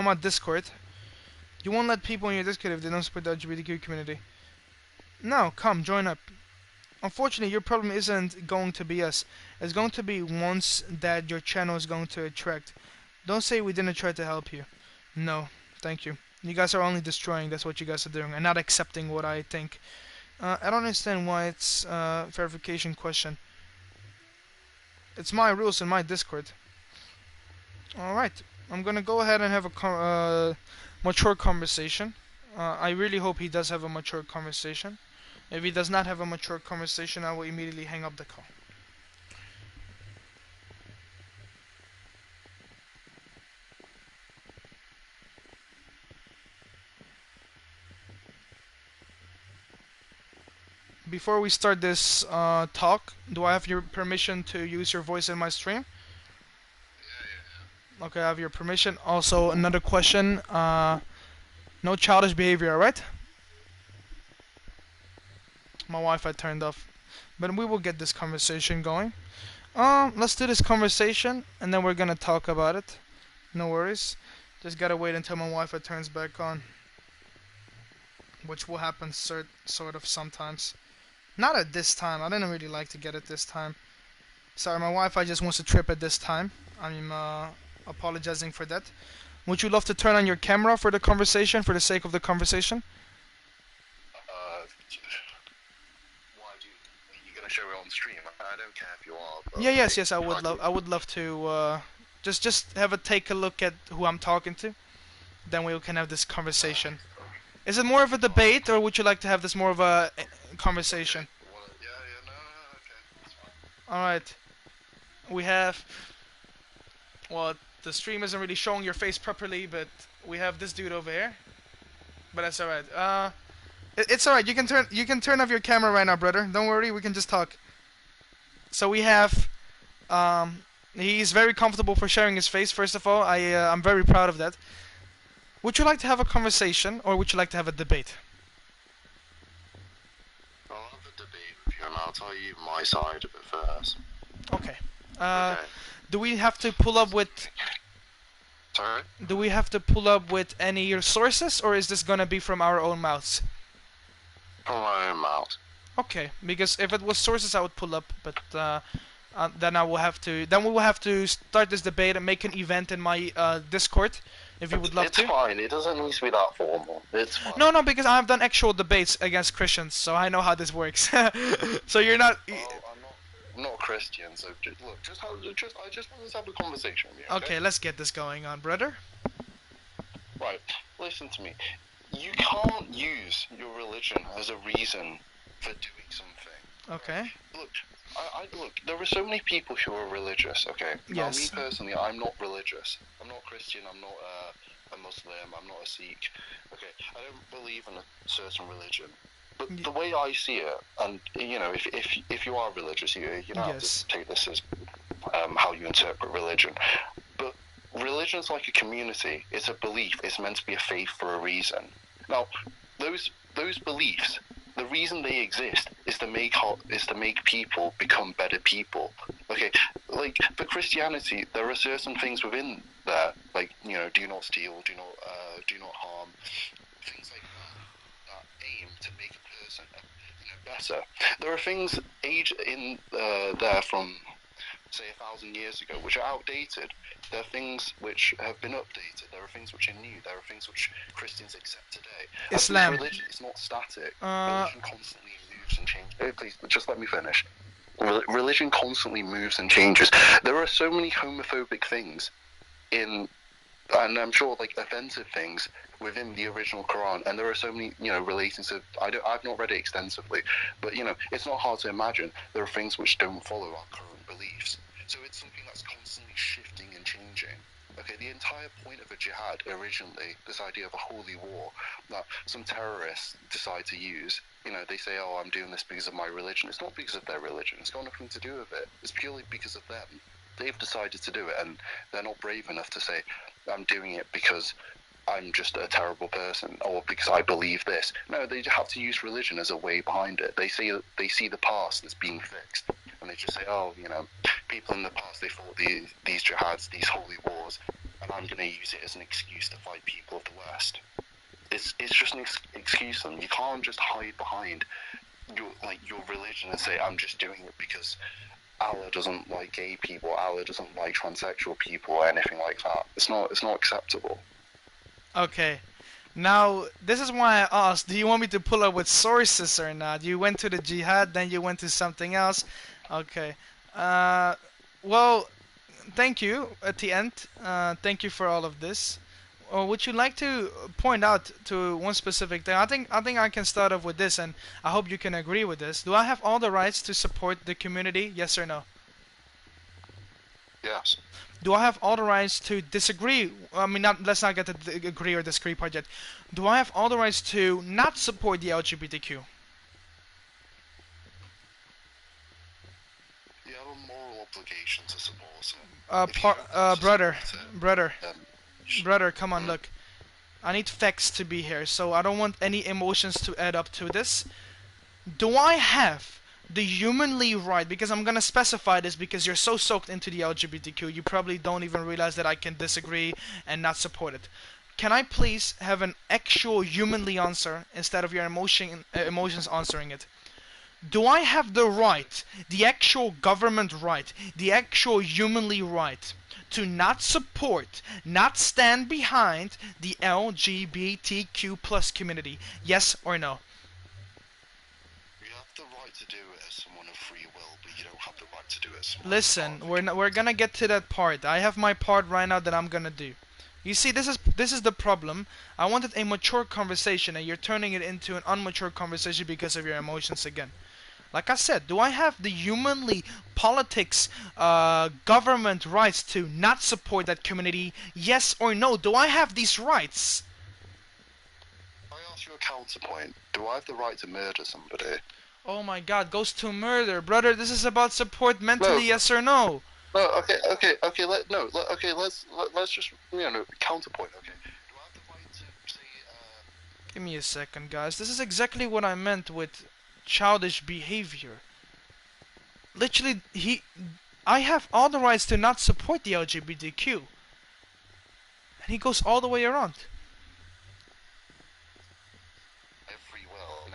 on my Discord. You won't let people in your Discord if they don't support the LGBTQ community. No, come, join up. Unfortunately, your problem isn't going to be us. It's going to be ones that your channel is going to attract. Don't say we didn't try to help you. No, thank you. You guys are only destroying, that's what you guys are doing, and not accepting what I think. I don't understand why it's a verification question. It's my rules in my Discord. Alright, I'm gonna go ahead and have a mature conversation. I really hope he does have a mature conversation. If he does not have a mature conversation, I will immediately hang up the call. Before we start this talk, do I have your permission to use your voice in my stream? Okay, I have your permission. Also, another question. No childish behavior, alright? My Wi-Fi turned off. But we will get this conversation going. Let's do this conversation, and then we're gonna talk about it. No worries. Just gotta wait until my Wi-Fi turns back on. Which will happen sort of sometimes. Not at this time. I didn't really like to get it this time. Sorry, my Wi-Fi just wants to trip at this time. I'm apologizing for that. Would you love to turn on your camera for the conversation, for the sake of the conversation? Why do you gonna show it on stream? I don't care if you are. But Yeah, yes, I would love. I would love to just have a take a look at who I'm talking to. Then we can have this conversation. Is it more of a debate, or would you like to have this more of a conversation? Okay. Well, yeah, no, okay, that's fine. All right. We have. Well, the stream isn't really showing your face properly, but we have this dude over here. But that's all right. It's all right. You can turn off your camera right now, brother. Don't worry. We can just talk. So we have. He's very comfortable for sharing his face. First of all, I'm very proud of that. Would you like to have a conversation, or would you like to have a debate? I'll have a debate with you, and I'll tell you my side of it first. Okay. Okay. Do we have to pull up with? Sorry? Do we have to pull up with any sources, or is this gonna be from our own mouths? From my own mouth. Okay, because if it was sources, I would pull up, but then I will have to. Then we will have to start this debate and make an event in my Discord, if you would love to. It's fine. It doesn't need to be that formal. It's fine. No, because I've done actual debates against Christians, so I know how this works. So you're not. I'm not Christian, so look, I just want to have a conversation with you. Okay, let's get this going on, brother. Right, listen to me. You can't use your religion as a reason for doing something. Okay. Look, there are so many people who are religious, okay? Yes. Now, me personally, I'm not religious. I'm not Christian, I'm not a Muslim, I'm not a Sikh. Okay, I don't believe in a certain religion. But the way I see it, and you know, if you are religious, you don't have to take this as how you interpret religion. But religion's like a community. It's a belief. It's meant to be a faith for a reason. Now, those beliefs, the reason they exist is to make people become better people. Okay, like for Christianity, there are certain things within there, like you know, do not steal, do not harm, things like that aim to make a person better. There are things in there from say 1,000 years ago which are outdated. There are things which have been updated. There are things which are new. There are things which Christians accept today. Islam. Religion is not static. Religion constantly moves and changes. Please, just let me finish. Religion constantly moves and changes. There are so many homophobic things in, and I'm sure like offensive things within the original Quran, and there are so many, you know, relating to. I've not read it extensively, but you know, it's not hard to imagine there are things which don't follow our current beliefs. So it's something that's constantly shifting and changing. Okay, the entire point of a jihad originally, this idea of a holy war that some terrorists decide to use, you know, they say, oh, I'm doing this because of my religion. It's not because of their religion. It's got nothing to do with it. It's purely because of them. They've decided to do it, and they're not brave enough to say, I'm doing it because I'm just a terrible person, or because I believe this. No, they have to use religion as a way behind it. They see the past as being fixed, and they just say, oh, you know, people in the past, they fought these jihads, these holy wars, and I'm going to use it as an excuse to fight people of the West. It's just an excuse, and you can't just hide behind your religion and say, I'm just doing it because Allah doesn't like gay people, Allah doesn't like transsexual people, or anything like that. It's not acceptable. Okay. Now, this is why I asked, do you want me to pull up with sources or not? You went to the jihad, then you went to something else. Okay. Well, thank you at the end. Thank you for all of this. Would you like to point out to one specific thing? I think I can start off with this, and I hope you can agree with this. Do I have all the rights to support the community? Yes or no? Yes. Do I have all the rights to disagree? I mean, let's not get to the agree or disagree part yet. Do I have all the rights to not support the LGBTQ? You have a moral obligation to support it. Brother, come on, look. I need facts to be here, so I don't want any emotions to add up to this. Do I have the humanly right, because I'm gonna specify this because you're so soaked into the LGBTQ, you probably don't even realize that I can disagree and not support it. Can I please have an actual humanly answer instead of your emotions answering it? Do I have the right, the actual government right, the actual humanly right to not support, not stand behind the LGBTQ plus community? Yes or no? You have the right to do it as someone of free will, but you don't have the right to do it as someone. Listen, we're gonna get to that part. I have my part right now that I'm gonna do. You see, this is the problem. I wanted a mature conversation, and you're turning it into an unmature conversation because of your emotions again. Like I said, do I have the humanly politics, government rights to not support that community? Yes or no? Do I have these rights? I ask you a counterpoint. Do I have the right to murder somebody? Oh my God, goes to murder, brother. This is about support mentally. No. Yes or no? No. Okay. Let's just counterpoint. Okay. Do I have the right to say? Give me a second, guys. This is exactly what I meant with childish behavior. Literally, I have all the rights to not support the LGBTQ, and he goes all the way around. I have free will.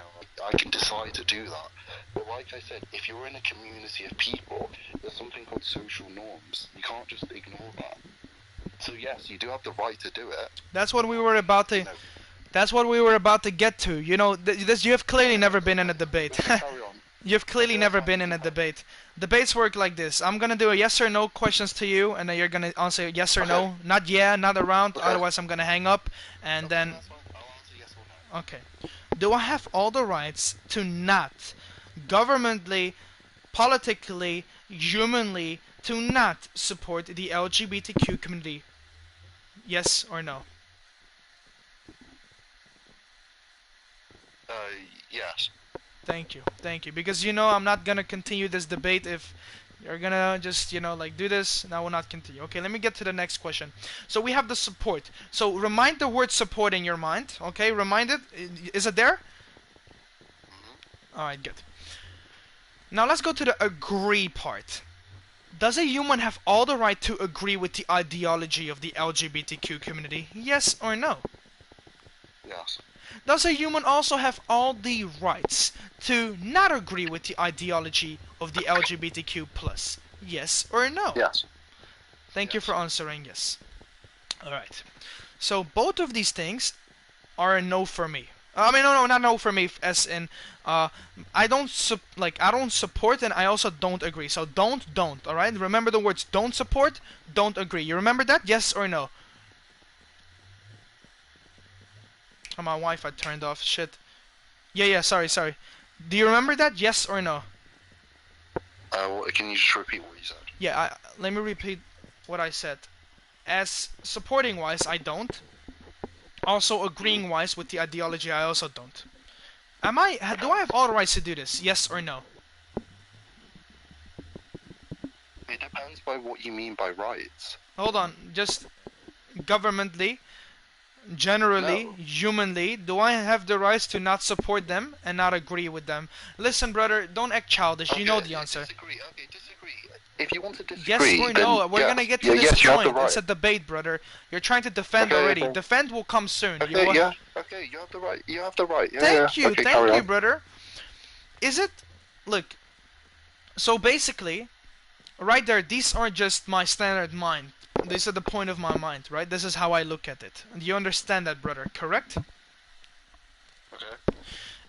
I can decide to do that. But like I said, if you're in a community of people, there's something called social norms. You can't just ignore that. So yes, you do have the right to do it. That's what we were about to. That's what we were about to get to. You know, you have clearly never been in a debate. Carry on. You've clearly never been in a debate. Debates work like this. I'm gonna do a yes or no questions to you, and then you're gonna answer yes or no. Not yeah, not around. Okay. Otherwise, I'm gonna hang up, and then. That's fine. I'll answer yes or no. Okay. Do I have all the rights to not, governmentally, politically, humanly, to not support the LGBTQ community? Yes or no? Yes. Thank you. Because you know I'm not gonna continue this debate if you're gonna just like do this, and I will not continue. Okay, let me get to the next question. So we have the support. So remind the word support in your mind. Okay, remind it. Is it there? Alright, good. Now let's go to the agree part. Does a human have all the right to agree with the ideology of the LGBTQ community? Yes or no? Yes. Does a human also have all the rights to not agree with the ideology of the LGBTQ+? Yes or no? Yes. Thank you for answering yes. Alright. So both of these things are a no for me. I mean, no, not no for me, as in, I don't support, and I also don't agree. So don't, alright? Remember the words don't support, don't agree. You remember that? Yes or no? Oh, my Wi-Fi turned off. Shit. Yeah. Sorry. Do you remember that? Yes or no? Can you just repeat what you said? Yeah. Let me repeat what I said. As supporting wise, I don't. Also agreeing wise with the ideology, I also don't. Do I have all the rights to do this? Yes or no? It depends by what you mean by rights. Hold on. Just governmentally. Generally, No. humanly, do I have the rights to not support them and not agree with them? Listen, brother, don't act childish. You know the answer. Disagree. if you want to Yes disagree, or then no? We're yes, gonna get to yeah, this yes, you have the point. It's right. a debate, brother. You're trying to defend Okay, already. okay, Defend will come soon. You okay, will. yeah, okay, you have the right. You have the right. Yeah, yeah. Thank you, Okay, carry on. brother. Is it? Look. So basically, right there, these aren't just my standard mind. These are the point of my mind, right? This is how I look at it. And you understand that, brother, correct? Okay.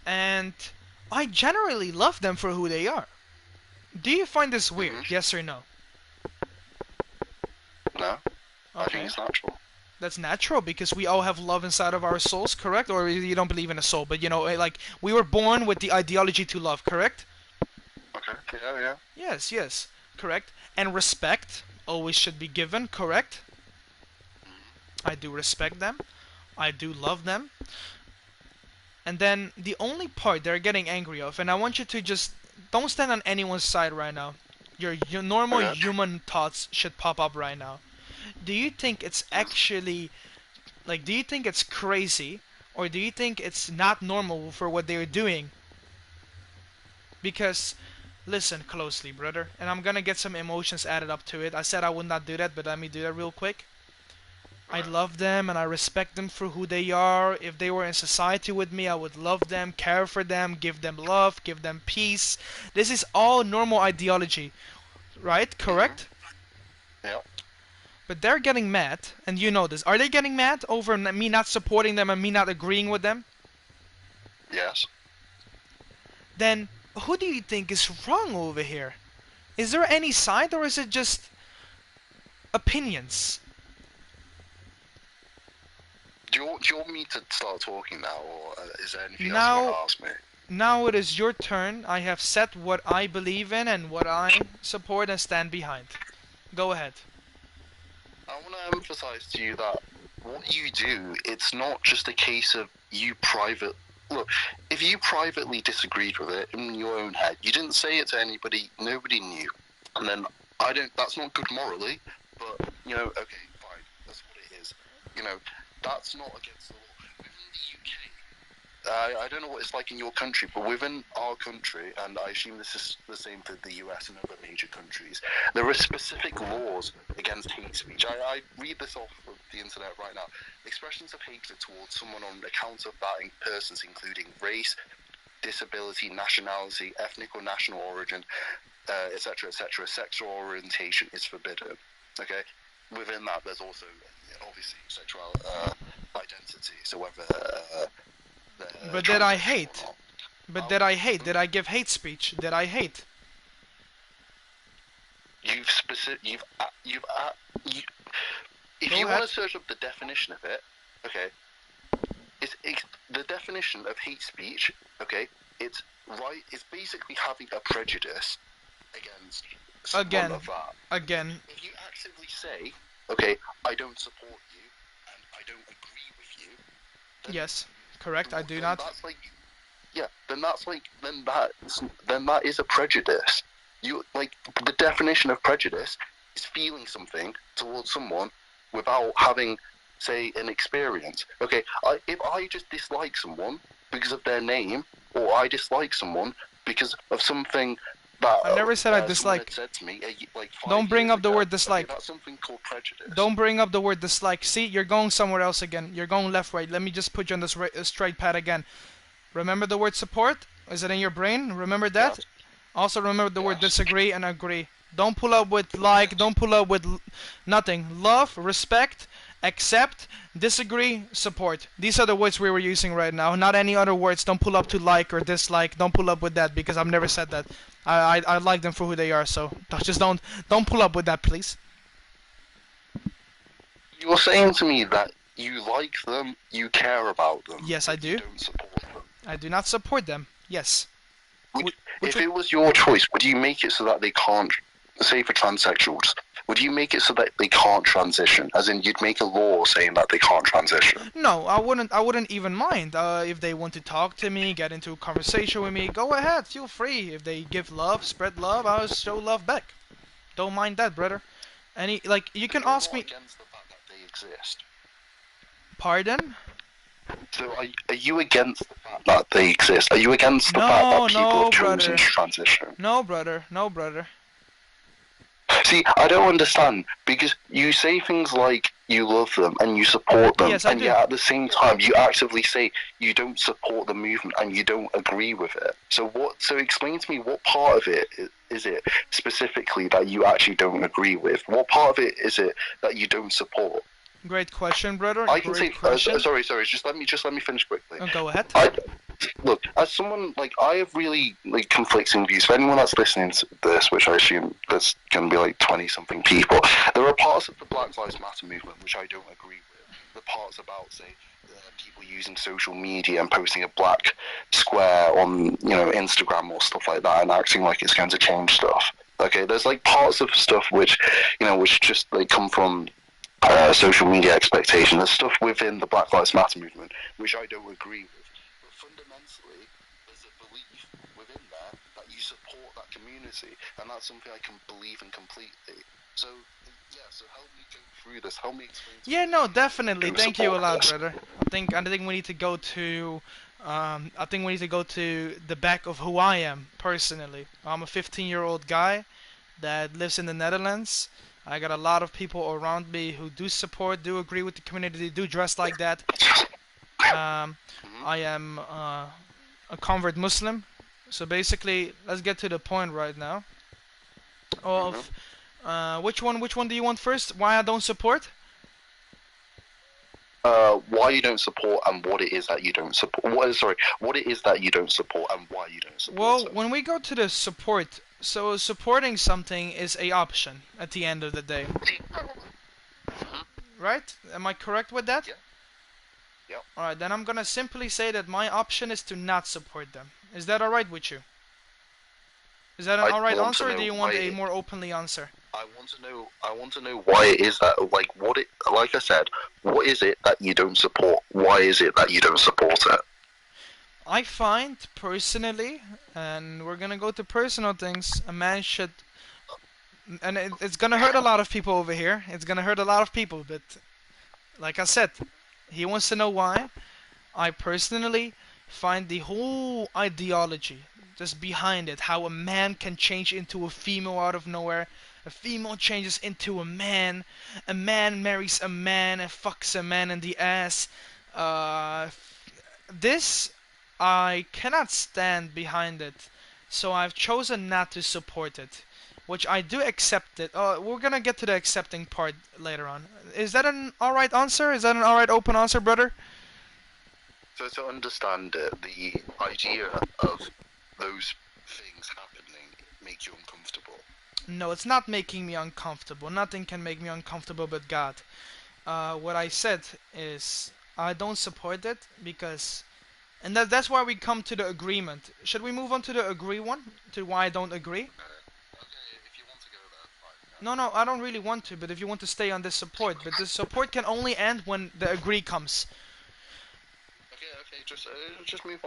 And I generally love them for who they are. Do you find this weird? Yes or no? No, I think Okay. it's natural. That's natural because we all have love inside of our souls, correct? Or you don't believe in a soul, but like we were born with the ideology to love, correct? Okay. Yeah, yeah. Yes, yes, correct. And respect always should be given, correct? I do respect them. I do love them. And then the only part they're getting angry of, and I want you to just don't stand on anyone's side right now. Your normal Okay. human thoughts should pop up right now. Do you think it's actually like do you think it's crazy or do you think it's not normal for what they're doing? Because listen closely, brother, and I'm gonna get some emotions added up to it. I said I would not do that, but let me do that real quick. I love them and I respect them for who they are. If they were in society with me, I would love them, care for them, give them love, give them peace. This is all normal ideology, right? Correct? Yeah. But they're getting mad, and you know this. Are they getting mad over me not supporting them and me not agreeing with them? Yes. Then who do you think is wrong over here? Is there any side or is it just opinions? Do you want me to start talking now, or is there anything else you Now, want to ask me? now it is your turn. I have said what I believe in and what I support and stand behind. Go ahead. I want to emphasize to you that what you do, it's not just a case of you private. Look, if you privately disagreed with it in your own head, you didn't say it to anybody, nobody knew, and then I don't. That's not good morally, but okay, fine, that's what it is. That's not against the law. Within the UK, I don't know what it's like in your country, but within our country, and I assume this is the same for the US and other major countries, there are specific laws against hate speech. I read this off of the internet right now. Expressions of hatred towards someone on account of that in persons including race, disability, nationality, ethnic or national origin, etc., etc., sexual orientation is forbidden. Okay? Within that, there's also obviously sexual identity. So whether But did I transsexual or hate? not. But did I hate? Did I give hate speech? Did I hate? You've specific. You've. If Go you ahead. want to search up the definition of it, okay, it's the definition of hate speech. Okay, it's right. It's basically having a prejudice against someone Again. of that. Again. If you actively say, okay, I don't support you and I don't agree with you. Then Yes. Correct. I do then not. That's like, yeah. Then that is a prejudice. You like the definition of prejudice is feeling something towards someone without having, say, an experience. Okay, if I just dislike someone because of their name, or I dislike someone because of something that I never said I someone dislike. had said to me, like 5 Don't bring years up the ago, word dislike. Okay, that's something called prejudice. Don't bring up the word dislike. See, you're going somewhere else again. You're going left, right. Let me just put you on this straight path again. Remember the word support? Is it in your brain? Remember that? Yes. Also remember the word Yes. disagree and agree. Don't pull up with like. Don't pull up with nothing. Love, respect, accept, disagree, support. These are the words we were using right now. Not any other words. Don't pull up to like or dislike. Don't pull up with that because I've never said that. I like them for who they are. So just don't pull up with that, please. You're saying to me that you like them, you care about them. Yes, I do. You don't support them. I do not support them. Yes. If it was your choice, would you make it so that they can't, say for transsexuals, would you make it so that they can't transition? As in, you'd make a law saying that they can't transition? No, I wouldn't. I wouldn't even mind if they want to talk to me, get into a conversation with me. Go ahead, feel free. If they give love, spread love, I'll show love back. Don't mind that, brother. You can ask me. Against the fact that they exist. Pardon? So are you against the fact that they exist? Are you against the No, fact that people no, have chosen brother. to transition? No, brother. No, brother. See, I don't understand because you say things like you love them and you support them, Yes, I and do. yet at the same time you actively say you don't support the movement and you don't agree with it. So what? So explain to me what part of it is it specifically that you actually don't agree with? What part of it is it that you don't support? Great question, brother. I can Great say, question. sorry. Just let me finish quickly. Go ahead. Look, as someone like I have really like conflicting views. For anyone that's listening to this, which I assume there's going to be like 20-something people, there are parts of the Black Lives Matter movement which I don't agree with. The parts about, say, people using social media and posting a black square on, Instagram or stuff like that, and acting like it's going to change stuff. Okay, there's like parts of stuff which, which just like come from social media expectation. There's stuff within the Black Lives Matter movement which I don't agree with. But fundamentally, there's a belief within there that you support that community, and that's something I can believe in completely. So, yeah, so help me go through this. Help me explain to Yeah, me no, definitely. who Thank you a support lot, this. brother. I think we need to go to the back of who I am personally. I'm a 15-year-old guy that lives in the Netherlands. I got a lot of people around me who do support, do agree with the community, do dress like that. I am a convert Muslim. So basically, let's get to the point right now. Of which one do you want first? Why I don't support? Why you don't support and what it is that you don't support. What it is that you don't support and why you don't support Well, it. when we go to the support, so supporting something is a option at the end of the day. Right? Am I correct with that? Yeah. Yep. Alright, then I'm gonna simply say that my option is to not support them. Is that alright with you? Is that an alright answer, or do you want a more openly answer? I want to know why it is that, like I said, what is it that you don't support? Why is it that you don't support it? I find personally, and we're gonna go to personal things, a man should, and it's gonna hurt a lot of people over here. It's gonna hurt a lot of people, but like I said, he wants to know why. I personally find the whole ideology just behind it, how a man can change into a female out of nowhere, a female changes into a man marries a man and fucks a man in the ass. This, I cannot stand behind it, so I've chosen not to support it. Which I do accept it. We're gonna get to the accepting part later on. Is that an alright answer? Is that an alright open answer, brother? So to understand it, the idea of those things happening make you uncomfortable. No, it's not making me uncomfortable. Nothing can make me uncomfortable but God. What I said is I don't support it because, and that's why we come to the agreement. Should we move on to the agree one? To why I don't agree? Okay, if you want to go there, fine. No, no, I don't really want to. But if you want to stay on this support, but the support can only end when the agree comes. Okay, just move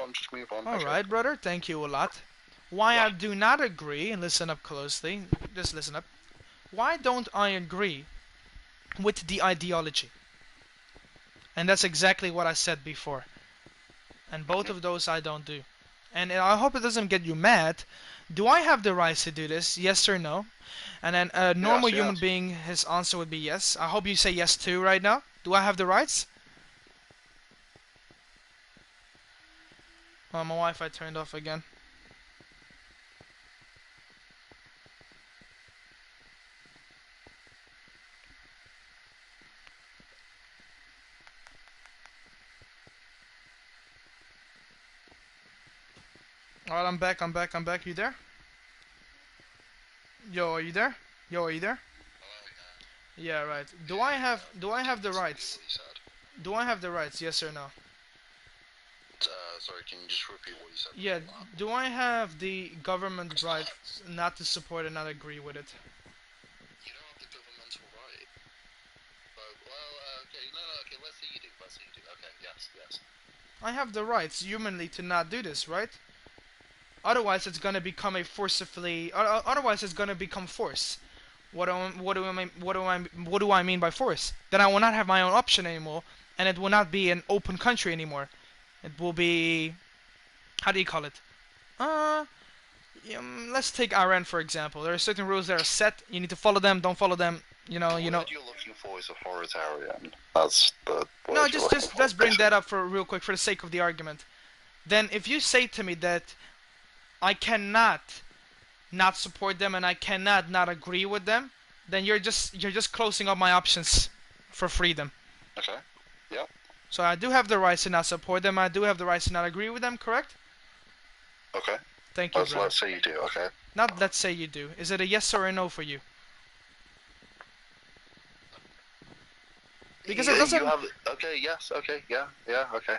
on, All right, brother. Thank you a lot. Why I do not agree, and listen up closely. Just listen up. Why don't I agree with the ideology? And that's exactly what I said before. And both of those I don't do. And I hope it doesn't get you mad. Do I have the rights to do this? Yes or no? And then a normal human being, his answer would be yes. I hope you say yes too right now. Do I have the rights? Oh, my Wi-Fi turned off again. Alright, I'm back. You there? Yo, are you there? Yeah, right. Do I have the rights? Do I have the rights? Yes or no? Sorry, can you just repeat what you said? Yeah, do I have the government rights not to support and not agree with it? You don't have the governmental right. Okay, okay, let's say you do. Okay, yes. I have the rights humanly to not do this, right? Otherwise, it's gonna become a forcibly. Otherwise, it's gonna become force. What do I mean by force? Then I will not have my own option anymore, and it will not be an open country anymore. It will be, how do you call it? Let's take Iran for example. There are certain rules that are set. You need to follow them. Don't follow them. You know. The You know. word you're looking for is authoritarian. That's the No, word you're just looking just for, let's bring that basically. up for real quick for the sake of the argument. Then if you say to me that I cannot not support them and I cannot not agree with them, then you're just closing up my options for freedom. Okay. Yeah. So I do have the rights to not support them. I do have the rights to not agree with them. Correct? Okay. Thank you, brother. Let's say you do. Okay. Not let's say you do. Is it a yes or a no for you? Because it Yeah, you doesn't. have. Okay. Yes. Okay. Yeah. Yeah. Okay.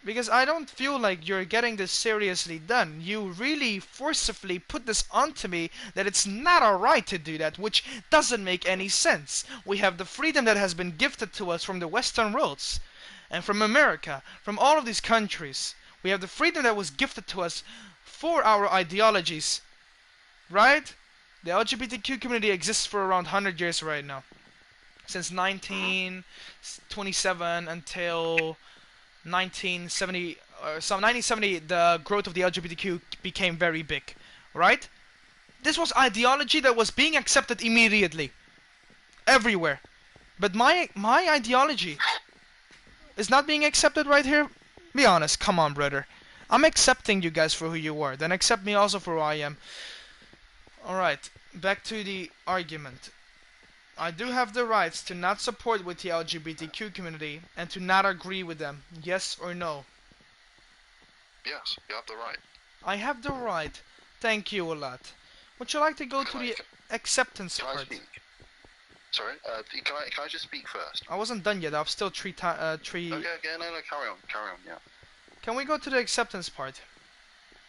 Because I don't feel like you're getting this seriously done. You really forcibly put this onto me that it's not alright to do that, which doesn't make any sense. We have the freedom that has been gifted to us from the Western worlds, and from America, from all of these countries. We have the freedom that was gifted to us for our ideologies, right? The LGBTQ community exists for around 100 years right now. Since Mhm. 1927 until 1970 so 1970 the growth of the LGBTQ became very big, right? This was ideology that was being accepted immediately everywhere. But my ideology is not being accepted right here. Be honest, come on, brother. I'm accepting you guys for who you are. Then accept me also for who I am. All right, back to the argument. I do have the rights to not support with the LGBTQ community and to not agree with them. Yes or no? Yes. You have the right. I have the right. Thank you a lot. Would you like to go to Can I? the acceptance Can I part? speak? Sorry. Can I just speak first? I wasn't done yet. I've still three. Okay. Okay. No. No. Carry on. Carry on. Yeah. Can we go to the acceptance part?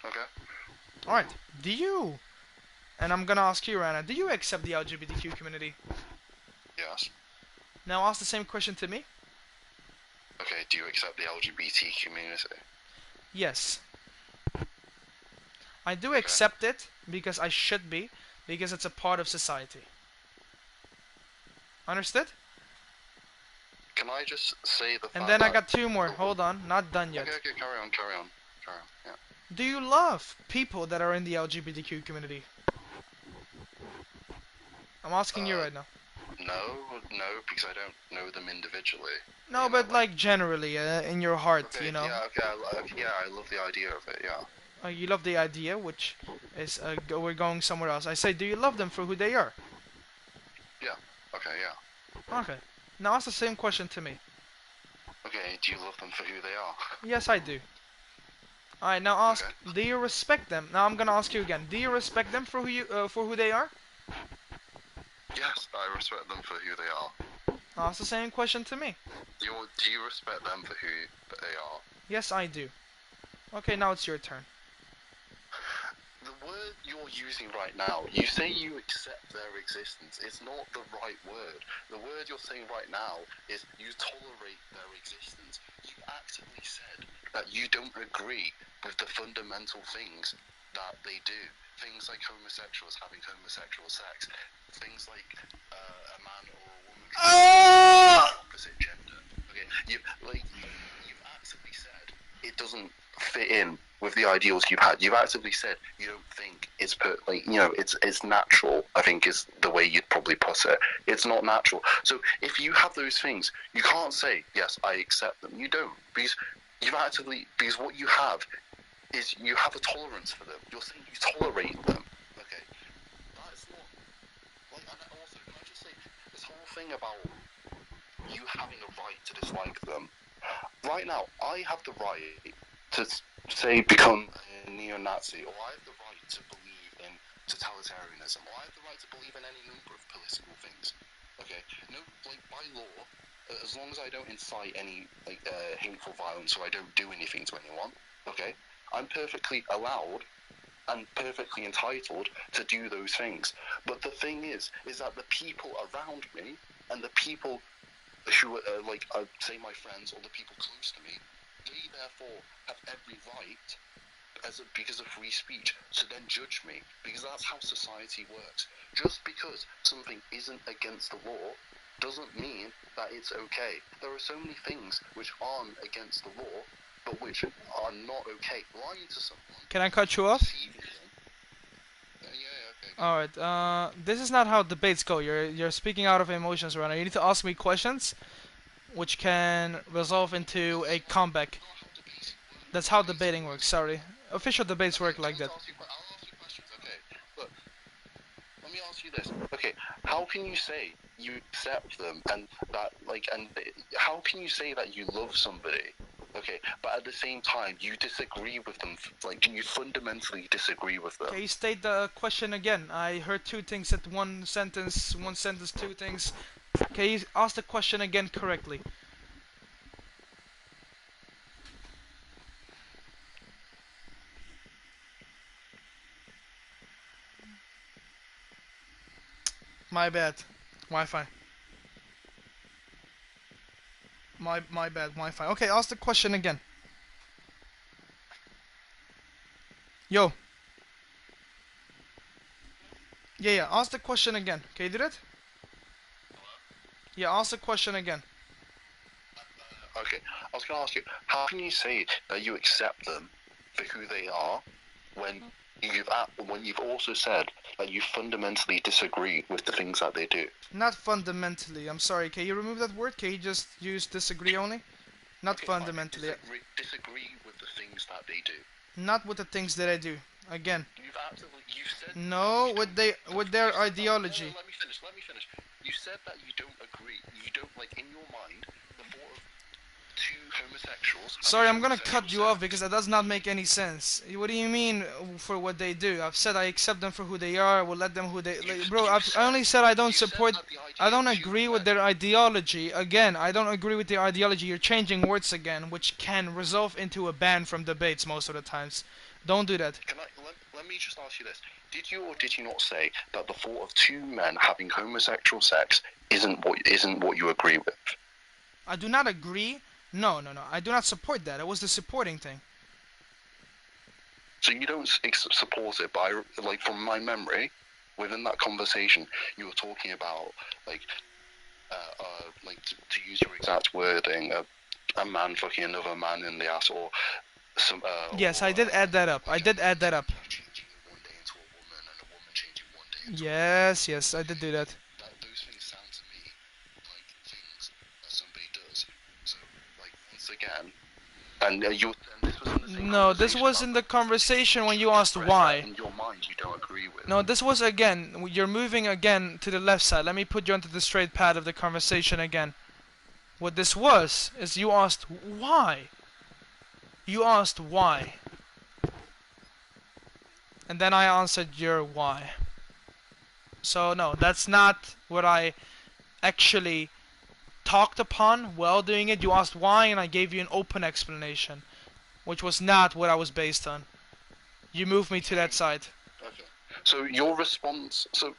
Okay. All right. Do you? And I'm gonna ask you, Rana. Do you accept the LGBTQ community? Yes. Now ask the same question to me. Okay. Do you accept the LGBT community? Yes. I do Okay. accept it because I should be, because it's a part of society. Understood? Can I just say the And fact then I that? got two more. Hold on, not done Okay. yet. Okay. Carry on. Carry on. Carry on. Yeah. Do you love people that are in the LGBTQ community? I'm asking you Uh, right now. no, no, because I don't know them individually. No, You know, but like generally, in your heart, okay, you know. yeah, okay, yeah, I love the idea of it. Yeah. You love the idea, which is we're going somewhere else. I say, do you love them for who they are? Yeah. Okay. Yeah. Okay. Now ask the same question to me. Okay. Do you love them for who they are? Yes, I do. Alright, now ask, Okay. do you respect them? Now I'm gonna ask you again. Do you respect them for who they are? Yes, I respect them for who they are. Ask the same question to me. Do you respect them for who they are? Yes, I do. Okay, now it's your turn. The word you're using right now, you say you accept their existence. It's not the right word. The word you're saying right now is you tolerate their existence. You actively said that you don't agree with the fundamental things that they do. Things like homosexuals having homosexual sex. Things like a man or a woman Oh! opposite gender. Okay, you've actively said it doesn't fit in with the ideals you've had. You've actively said you don't think it's it's natural. I think is the way you'd probably put it. It's not natural. So if you have those things, you can't say yes, I accept them. You don't because because what you have is you have a tolerance for them. You're saying you tolerate them. Okay, that's not. And also, can I just say this whole thing about you having a right to dislike them? Right now, I have the right to say become a neo-Nazi, or I have the right to believe in totalitarianism, or I have the right to believe in any number of political things. Okay, no, like by law, as long as I don't incite any hateful violence or I don't do anything to anyone, okay, I'm perfectly allowed and perfectly entitled to do those things. But the thing is that the people around me and the people who are say my friends or the people close to me, they therefore have every right because of free speech to then judge me, because that's how society works. Just because something isn't against the law doesn't mean that it's okay. There are so many things which aren't against the law but which are not okay. Lying to someone, Can I cut you off? deceiving them. All right. This is not how debates go. You're speaking out of emotions right now. You need to ask me questions, which can resolve into a comeback. That's how debating works. Sorry, official debates work like that. I'll ask you questions. Okay. Look, let me ask you this. Okay, how can you say you accept them and that how can you say that you love somebody? Okay, but at the same time you disagree with them. Like you fundamentally disagree with them. Can you state the question again? I heard two things at one sentence. One sentence, two things. Can you ask the question again correctly? My bad. Wi-Fi. My bad. Wi-Fi. Okay, ask the question again. Yo. Yeah. Ask the question again. Can you do that? Yeah. Ask the question again. Okay, I was going to ask you, how can you say that you accept them for who they are when you've also said that you fundamentally disagree with the things that they do? Not fundamentally. I'm sorry. Can you remove that word? Can you just use disagree only? Not Okay, fundamentally. Disagree with the things that they do. Not with the things that I do. Again. You've said No, with their ideology. Let me finish. You said that you don't agree. You don't like in your mind the thought of two homosexuals. Sorry, I'm gonna cut you off because that does not make any sense. What do you mean for what they do? I've said I accept them for who they are. I will let them who they. Like, bro, I only said I don't support. I don't agree with their ideology. Again, I don't agree with their ideology. You're changing words again, which can result into a ban from debates most of the times. Don't do that. Let me just ask you this: did you or did you not say that the thought of two men having homosexual sex isn't what you agree with? I do not agree. No. I do not support that. It was the supporting thing. So you don't support it, but like from my memory, within that conversation, you were talking about to use your exact wording, a man fucking another man in the ass, or some. Yes, I did add that up. I did add that up. Changing one day into a woman and a woman changing one day into Yes, I did do that. those things sound to me like things that somebody does. So, like once again, and this was in the same No, this was in the conversation when you asked why. in your mind you don't agree with. No, this was again. You're moving again to the left side. Let me put you onto the straight path of the conversation again. What this was is you asked why. You asked why. And then I answered your why. So no, that's not what I actually talked upon while doing it. You asked why and I gave you an open explanation, which was not what I was based on. You moved me to that side. Okay. So your response. So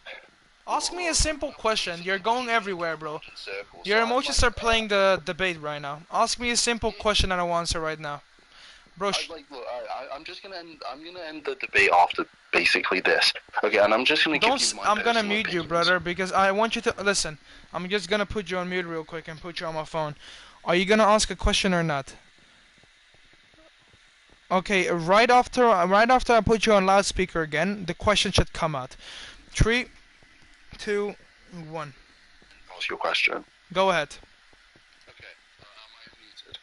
ask me a simple question. You're going everywhere, bro. Your emotions are playing the debate right now. Ask me a simple question and I'll answer right now. Bro, I'm just gonna end. I'm gonna end the debate after basically this. Okay, and I'm just gonna give you my I'm gonna personal mute you, opinions. brother, because I want you to listen. I'm just gonna put you on mute real quick and put you on my phone. Are you gonna ask a question or not? Okay, right after I put you on loudspeaker again, the question should come out. 3, 2, 1. Ask your question. Go ahead. Okay. Am I unmuted?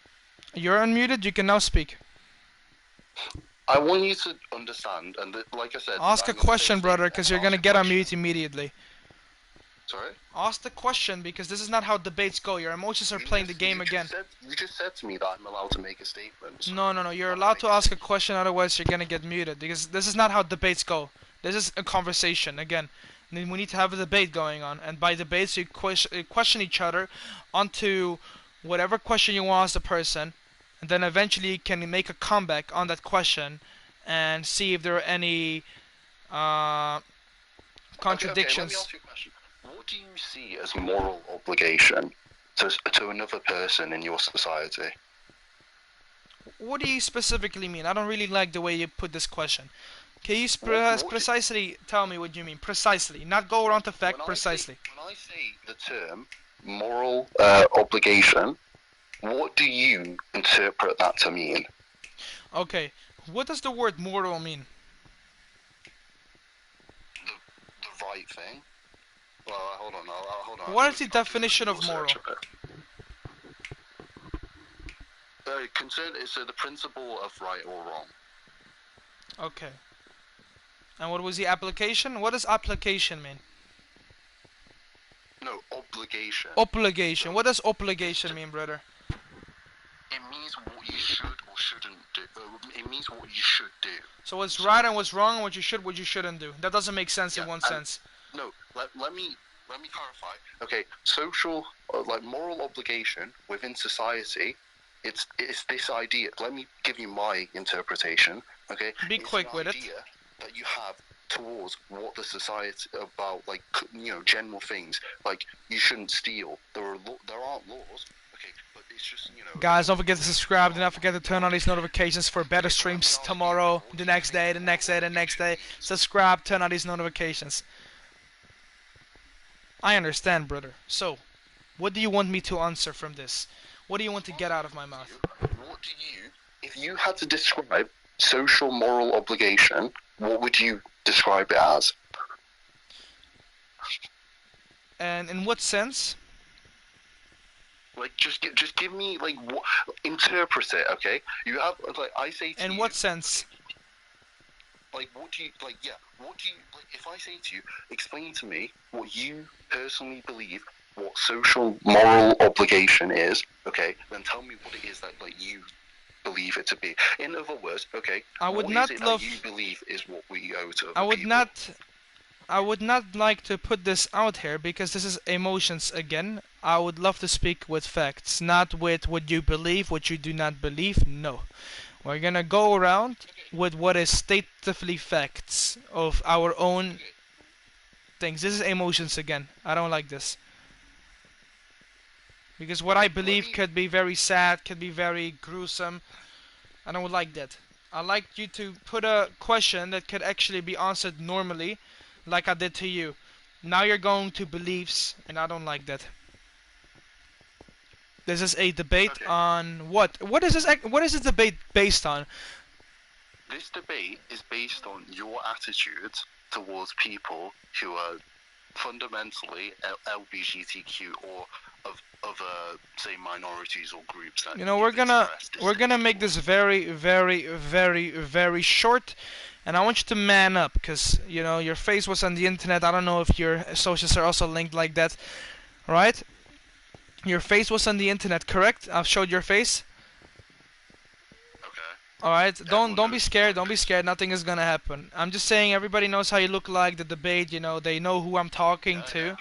You're unmuted. You can now speak. I want you to understand, and like I said, Ask a question, brother, because you're gonna get on mute immediately. Sorry? Ask the question because this is not how debates go. Your emotions are playing the game again. You just said to me that I'm allowed to make a statement. So No. You're allowed to ask a question, otherwise you're gonna get muted because this is not how debates go. This is a conversation again. We need to have a debate going on, and by debates you question each other onto whatever question you want to ask the person, and then eventually you can make a comeback on that question and see if there are any contradictions. Okay, let me ask you a question. What do you see as moral obligation to another person in your society? What do you specifically mean? I don't really like the way you put this question. Can you precisely tell me what you mean? Precisely, not go around the fact. Precisely. When I say the term moral obligation, what do you interpret that to mean? Okay, what does the word moral mean? right thing. Well, hold on. Hold on. What is the definition of moral? It's the principle of right or wrong. Okay. And what was the application? What does application mean? No, obligation. Obligation. What does obligation mean, brother? It means what you should or shouldn't do. It means what you should do. So what's right and what's wrong, and what you shouldn't do. That doesn't make sense in one sense. No, let me clarify. Okay, social, moral obligation within society, it's this idea. Let me give you my interpretation. Okay, be quick with it. That you have towards what the society about, general things like you shouldn't steal. There aren't laws. Okay, but it's just Guys, don't forget to subscribe. Do not forget to turn on these notifications for better streams tomorrow, the next day, the next day, the next day. Subscribe, turn on these notifications. I understand, brother. So, what do you want me to answer from this? What do you want to get out of my mouth? If you had to describe social moral obligation, what would you describe it as? And in what sense? Just give me what, interpret it, okay? You have I say to you. In what sense? What do you if I say to you, explain to me what you personally believe what social moral obligation is, okay? Then tell me what it is that you believe it to be. In other words, okay, I would not love. That you believe is what we owe to other I would people. I would not like to put this out here because this is emotions again. I would love to speak with facts, not with what you believe, what you do not believe. No. We're gonna go around with what is statively facts of our own things. This is emotions again. I don't like this. Because what I believe could be very sad, could be very gruesome. I don't like that. I'd like you to put a question that could actually be answered normally, like I did to you. Now you're going to beliefs, and I don't like that. This is a debate on what? What is this debate based on? This debate is based on your attitude towards people who are fundamentally LGBTQ or of other, say, minorities or groups. That we're gonna make this very, very, very, very short, and I want you to man up, because your face was on the internet. I don't know if your socials are also linked like that, right? Your face was on the internet, correct? I've showed your face. Okay. All right. Don't be scared. Don't be scared. Nothing is gonna happen. I'm just saying everybody knows how you look like. The debate, they know who I'm talking to. Yeah.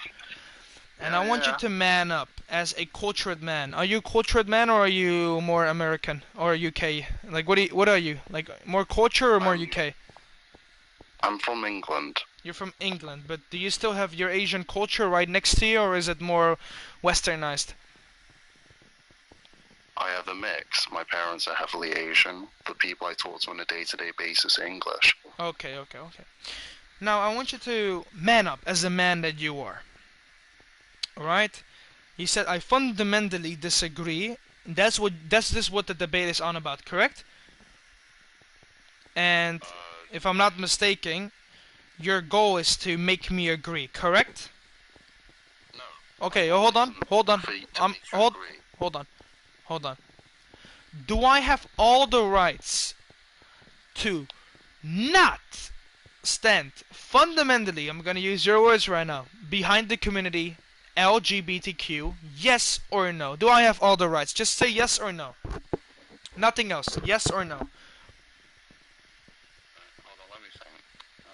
And I want you to man up as a cultured man. Are you a cultured man, or are you more American or UK? What are you? More culture or more UK? I'm from England. You're from England, but do you still have your Asian culture right next to you, or is it more westernized? I have a mix. My parents are heavily Asian. The people I talk to on a day-to-day basis are English. Okay. Now I want you to man up as the man that you are. Alright? You said I fundamentally disagree. That's what the debate is on about, correct? And if I'm not mistaken, your goal is to make me agree, correct? No. Okay, hold on. Hold on. Do I have all the rights to not stand fundamentally, I'm gonna use your words right now, behind the community LGBTQ, yes or no? Do I have all the rights? Just say yes or no. Nothing else. Yes or no? Hold on, let me think.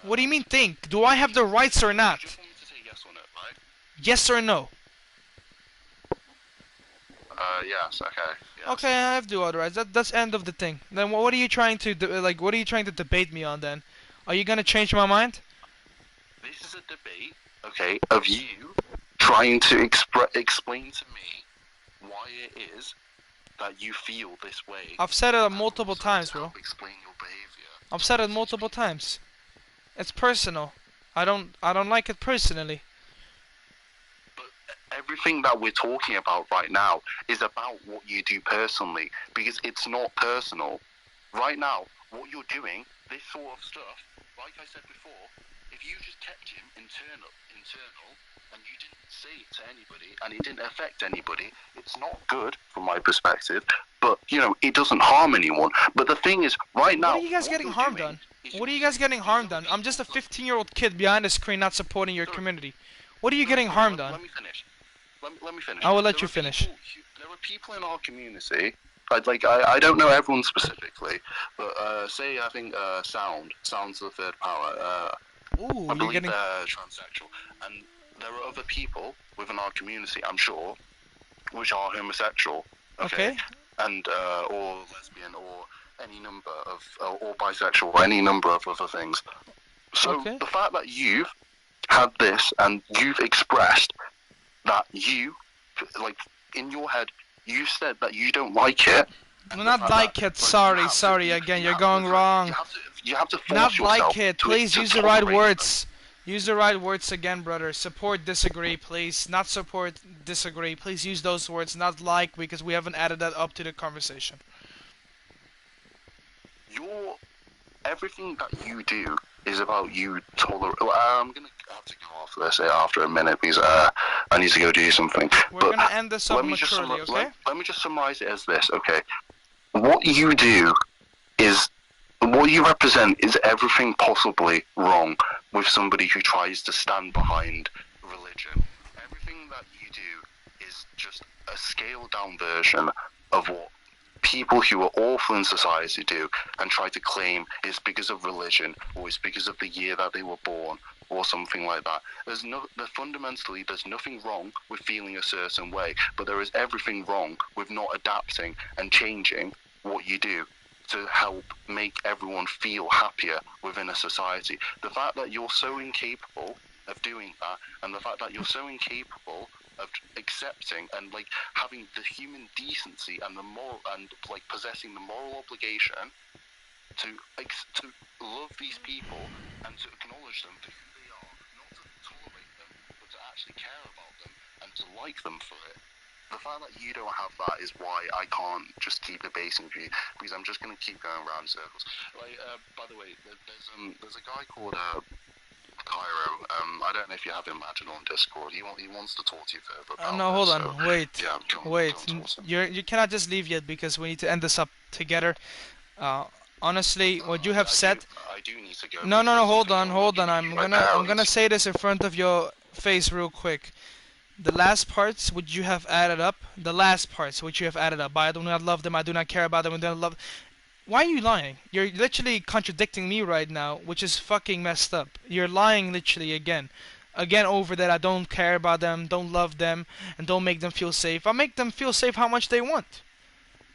What do you mean think? Do I have the rights or not? You just want me to say yes or no, right? Yes or no? Yes, okay. Yes. Okay, I have the other rights. That's end of the thing. Then what are you trying to what are you trying to debate me on then? Are you gonna change my mind? This is a debate, okay, of you trying to explain to me why it is that you feel this way. I've said it multiple times, bro. Explain your behavior. I've said it multiple times. It's personal. I don't like it personally. But everything that we're talking about right now is about what you do personally, because it's not personal. Right now, what you're doing, this sort of stuff, like I said before, if you just kept him internal, and you didn't say it to anybody, and it didn't affect anybody, it's not good from my perspective. But it doesn't harm anyone. But the thing is, right now, What are you guys getting harmed on? What are you guys getting harmed on? I'm just a 15-year-old kid behind the screen not supporting your community. What are you getting harmed on? Let me finish. Let me finish. I will let you finish. There are people in our community. I don't know everyone specifically, but say I think sounds the third power. Ooh, I believe they're transsexual, and there are other people within our community, I'm sure, which are homosexual. Okay. And or lesbian or any number of or bisexual or any number of other things. So the fact that you've had this and you've expressed that you, like, in your head, you said that you don't like it. Well, not like it. Sorry. Again, you're going wrong. You have to force not yourself. Like it. Please use the right words. Use the right words again, brother. Support, disagree, please. Not support, disagree. Please use those words, not like, because we haven't added that up to the conversation. Everything that you do is about you tolerate. I'm gonna have to go off this after a minute because I need to go do something. We're gonna end this up maturely, okay? Let me just summarize it as this, okay? What you do is, what you represent is everything possibly wrong with somebody who tries to stand behind religion. Everything that you do is just a scaled down version of what people who are awful in society do and try to claim it's because of religion or it's because of the year that they were born or something like that. Fundamentally, there's nothing wrong with feeling a certain way, but there is everything wrong with not adapting and changing what you do to help make everyone feel happier within a society. The fact that you're so incapable of doing that, and the fact that you're so incapable of accepting and having the human decency and the moral and possessing the moral obligation to love these people and to acknowledge them for who they are, not to tolerate them, but to actually care about them and to like them for it. The fact that you don't have that is why I can't just keep debating with you, because I'm just going to keep going around in circles. By the way, there's a guy called Cairo. I don't know if you have him added on Discord. He wants to talk to you further about no, hold on. So, wait. Yeah, wait. You cannot just leave yet because we need to end this up together. Honestly, what you have said. I do need to go. No. Hold on. I'm gonna say this in front of your face real quick. The last parts which you have added up. I do not love them. I do not care about them. I do not love. Why are you lying? You're literally contradicting me right now, which is fucking messed up. You're lying literally again over that I don't care about them, don't love them, and don't make them feel safe. I make them feel safe how much they want.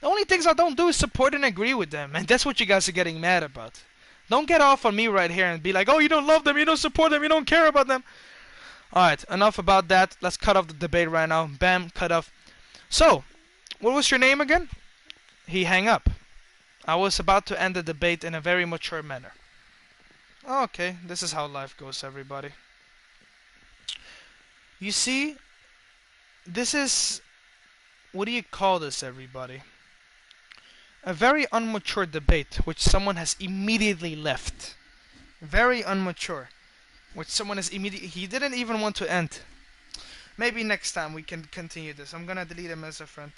The only things I don't do is support and agree with them, and that's what you guys are getting mad about. Don't get off on me right here and be like, oh, you don't love them, you don't support them, you don't care about them. Alright, enough about that. Let's cut off the debate right now. Bam, cut off. So, what was your name again? He hang up. I was about to end the debate in a very mature manner. Okay, this is how life goes, everybody. You see, this is... What do you call this, everybody? A very unmature debate, which someone has immediately left. Very unmature. Which someone has immediately... He didn't even want to end. Maybe next time we can continue this. I'm gonna delete him as a friend.